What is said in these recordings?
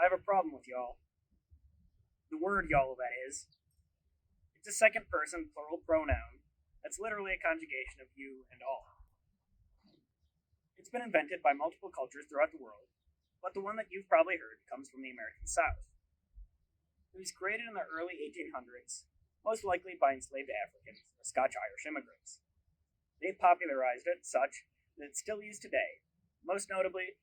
I have a problem with y'all. The word y'all, that is. It's a second person plural pronoun that's literally a conjugation of you and all. It's been invented by multiple cultures throughout the world, but the one that you've probably heard comes from the American South. It was created in the early 1800s, most likely by enslaved Africans or Scotch-Irish immigrants. They popularized it such that it's still used today, most notably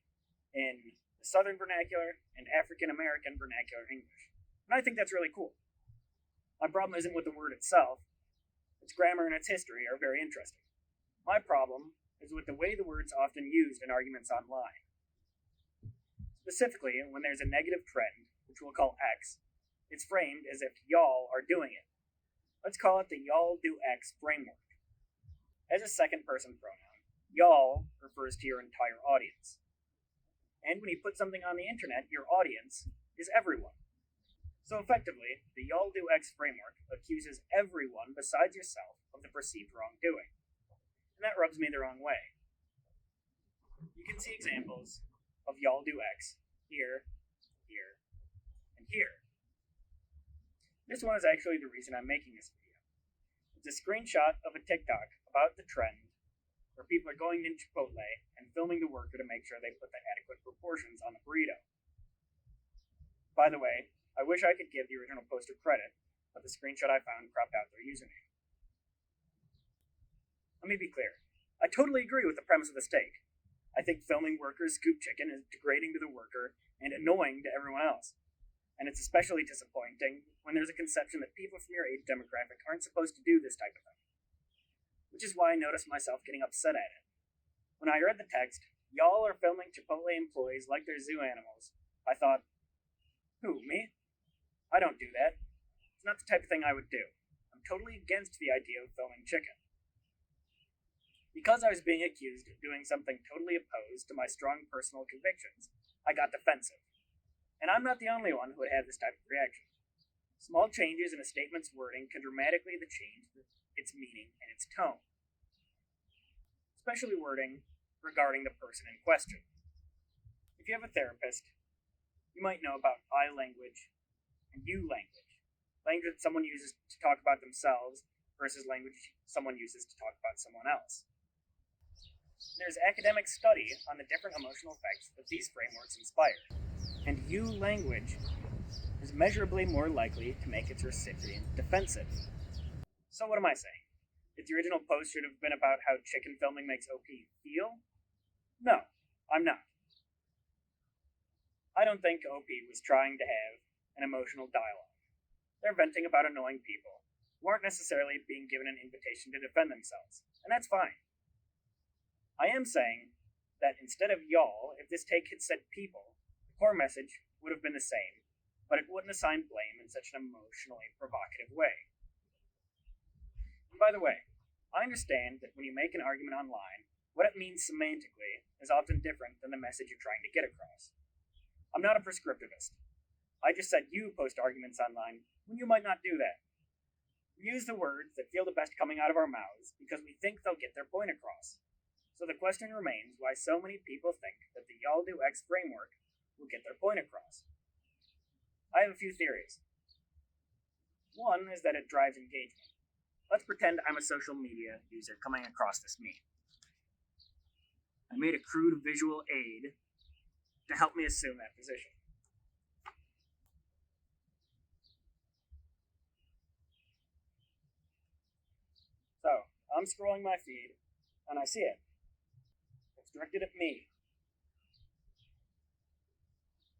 in the Southern vernacular and African American vernacular English. And I think that's really cool. My problem isn't with the word itself. Its grammar and its history are very interesting. My problem is with the way the word's often used in arguments online. Specifically, when there's a negative trend, which we'll call X, it's framed as if y'all are doing it. Let's call it the y'all do X framework. As a second person pronoun, y'all refers to your entire audience. And when you put something on the internet, your audience is everyone. So effectively, the y'all do X framework accuses everyone besides yourself of the perceived wrongdoing. And that rubs me the wrong way. You can see examples of y'all do X here, here, and here. This one is actually the reason I'm making this video. It's a screenshot of a TikTok about the trend where people are going into Chipotle and filming the worker to make sure they put the adequate proportions on the burrito. By the way, I wish I could give the original poster credit, but the screenshot I found cropped out their username. Let me be clear. I totally agree with the premise of the steak. I think filming workers scoop chicken is degrading to the worker and annoying to everyone else. And it's especially disappointing when there's a conception that people from your age demographic aren't supposed to do this type of thing. Which is why I noticed myself getting upset at it. When I read the text, y'all are filming Chipotle employees like they're zoo animals, I thought, who, me? I don't do that. It's not the type of thing I would do. I'm totally against the idea of filming chicken. Because I was being accused of doing something totally opposed to my strong personal convictions, I got defensive. And I'm not the only one who would have this type of reaction. Small changes in a statement's wording can dramatically change its meaning and its tone. Especially wording regarding the person in question. If you have a therapist, you might know about I language and you language. Language that someone uses to talk about themselves versus language someone uses to talk about someone else. There's academic study on the different emotional effects that these frameworks inspire, and you language is measurably more likely to make its recipient defensive. So what am I saying? That the original post should have been about how chicken filming makes OP feel? No, I'm not. I don't think OP was trying to have an emotional dialogue. They're venting about annoying people who aren't necessarily being given an invitation to defend themselves, and that's fine. I am saying that instead of y'all, if this take had said people, the core message would have been the same, but it wouldn't assign blame in such an emotionally provocative way. And by the way, I understand that when you make an argument online, what it means semantically is often different than the message you're trying to get across. I'm not a prescriptivist. I just said you post arguments online when you might not do that. We use the words that feel the best coming out of our mouths because we think they'll get their point across. So the question remains why so many people think that the y'all do X framework will get their point across. I have a few theories. One is that it drives engagement. Let's pretend I'm a social media user coming across this meme. I made a crude visual aid to help me assume that position. So, I'm scrolling my feed, and I see it. It's directed at me.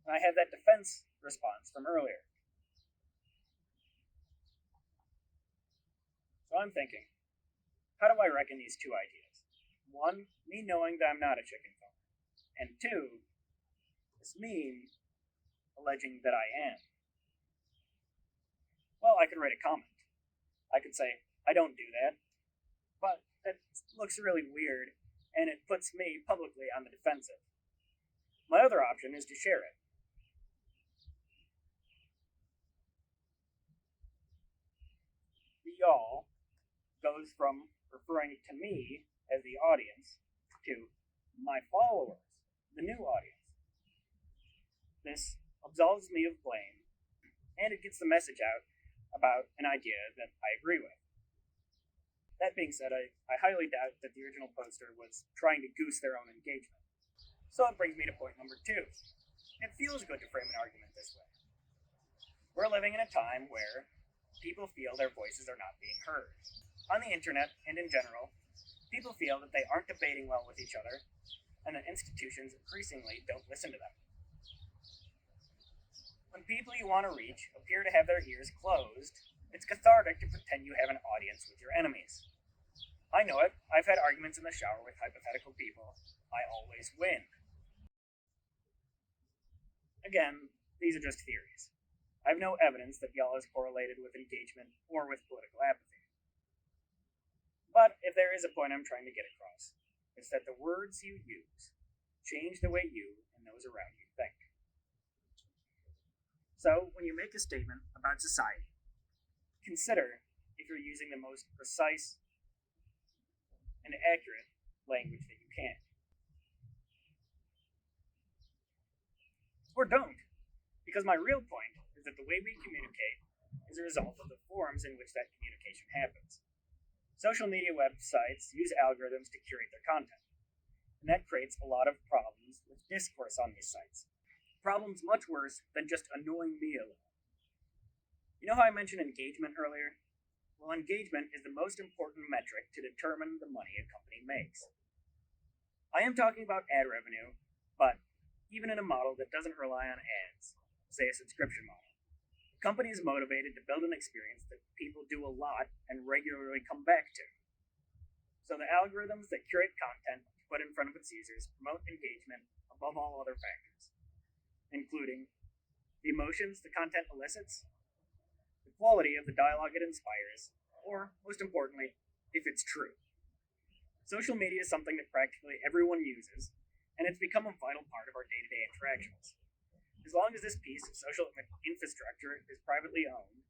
And I have that defense response from earlier. So I'm thinking, how do I reckon these two ideas? One, me knowing that I'm not a chicken farmer. And two, this meme alleging that I am. Well, I could write a comment. I could say, I don't do that. But that looks really weird, and it puts me publicly on the defensive. My other option is to share it. The y'all goes from referring to me as the audience to my followers, the new audience. This absolves me of blame, and it gets the message out about an idea that I agree with. That being said, I highly doubt that the original poster was trying to goose their own engagement. So it brings me to point number 2. It feels good to frame an argument this way. We're living in a time where people feel their voices are not being heard. On the internet and in general, people feel that they aren't debating well with each other, and that institutions increasingly don't listen to them. When people you want to reach appear to have their ears closed, it's cathartic to pretend you have an audience with your enemies. I know it. I've had arguments in the shower with hypothetical people. I always win. Again, these are just theories. I have no evidence that y'all is correlated with engagement or with political apathy. But if there is a point I'm trying to get across, it's that the words you use change the way you and those around you think. So, when you make a statement about society, consider if you're using the most precise and accurate language that you can. Or don't, because my real point is that the way we communicate is a result of the forms in which that communication happens. Social media websites use algorithms to curate their content, and that creates a lot of problems with discourse on these sites. Problems much worse than just annoying me alone. You know how I mentioned engagement earlier? Well, engagement is the most important metric to determine the money a company makes. I am talking about ad revenue, but even in a model that doesn't rely on ads, say a subscription model, the company is motivated to build an experience that people do a lot and regularly come back to. So the algorithms that curate content to put in front of its users promote engagement above all other factors, including the emotions the content elicits, the quality of the dialogue it inspires, or, most importantly, if it's true. Social media is something that practically everyone uses, and it's become a vital part of our day-to-day interactions. As long as this piece of social infrastructure is privately owned,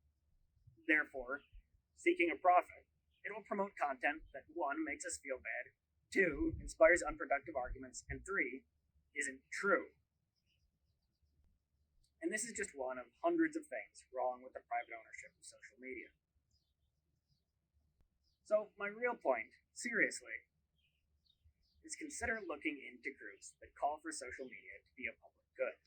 therefore, seeking a profit, it will promote content that 1. Makes us feel bad, 2. Inspires unproductive arguments, and 3. Isn't true. And this is just one of hundreds of things wrong with the private ownership of social media. So, my real point, seriously, is consider looking into groups that call for social media to be a public good.